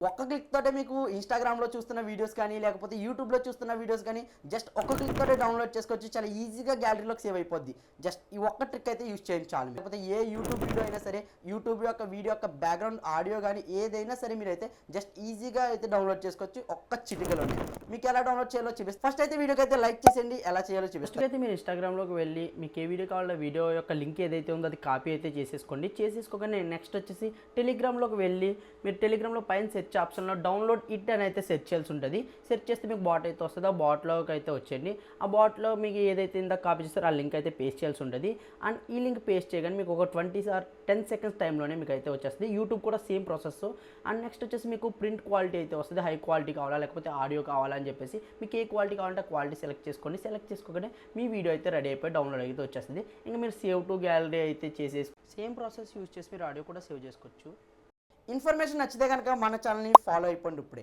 ఒక్క క్లిక్ తోటే మీకు ఇన్‌స్టాగ్రామ్‌లో చూస్తున్న వీడియోస్ కానీ, లేకపోతే యూట్యూబ్‌లో చూస్తున్న వీడియోస్ కానీ, జస్ట్ ఒక్క క్లిక్ తోటే డౌన్‌లోడ్ చేసుకోవచ్చు. చాలా ఈజీగా గ్యాలరీలోకి సేవ్ అయిపోద్ది. జస్ట్ ఈ ఒక్క ట్రిక్ అయితే యూజ్ చేయండి చాలు. లేకపోతే ఏ యూట్యూబ్ వీడియో అయినా సరే, యూట్యూబ్ యొక్క వీడియో యొక్క బ్యాక్‌గ్రౌండ్ ఆడియో గానీ, ఏదైనా సరే మీరైతే జస్ట్ ఈజీగా అయితే డౌన్‌లోడ్ చేసుకోవచ్చు. ఒక్క చిటికలోనే. మీకు ఎలా డౌన్‌లోడ్ చేయాలో చూపిస్తాను. ఫస్ట్ అయితే వీడియోకైతే లైక్ చేసేయండి. ఎలా చేయాలో చూపిస్తాను. ఫస్ట్ అయితే మీరు ఇన్‌స్టాగ్రామ్‌లోకి వెళ్ళి మీకు ఏ వీడియో కావాలో వీడియో యొక్క లింక్ ఏదైతే ఉందో అది కాపీ అయితే చేసేసుకోండి. చేసేసుకోగానే నెక్స్ట్ వచ్చేసి టెలిగ్రామ్‌లోకి వెళ్ళి మీరు టెలిగ్రామ్‌లో పైన సెర్చ్ ఆప్షన్‌లో డౌన్లోడ్ ఇట్ అని అయితే సెర్చ్ చేయాల్సి ఉంటుంది. సెర్చ్ చేస్తే మీకు బాట్ అయితే వస్తది. ఆ బాట్‌లోకి అయితే వచ్చేయండి. ఆ బాట్‌లో మీకు ఏదైతే ఇందాక కాపీ చేస్తారో ఆ లింక్ అయితే పేస్ట్ చేయాల్సి ఉంటుంది. అండ్ ఈ లింక్ పేస్ట్ చేయగానే మీకు ఒక 20 ఆర్ 10 సెకండ్స్ టైంలోనే మీకు అయితే వచ్చేస్తుంది. యూట్యూబ్ కూడా సేమ్ ప్రాసెస్. అండ్ నెక్స్ట్ వచ్చేసి మీకు ప్రింట్ క్వాలిటీ అయితే వస్తుంది. హై క్వాలిటీ కావాలా లేకపోతే ఆడియో కావాలా అని చెప్పేసి మీకు ఏ క్వాలిటీ కావాలంటే ఆ క్వాలిటీ సెలెక్ట్ చేసుకోండి. సెలెక్ట్ చేసుకోగానే మీ వీడియో అయితే రెడీ అయిపోయి డౌన్లోడ్ అయితే వచ్చేస్తుంది. ఇంకా మీరు సేవ్ టు గ్యాలరీ అయితే చేసేసి సేమ్ ప్రాసెస్ యూజ్ చేసి మీరు ఆడియో కూడా సేవ్ చేసుకోవచ్చు. ఇన్ఫర్మేషన్ నచ్చితే గనక మన ఛానల్‌ని ఫాలో అయిపోండి ఇప్పుడే.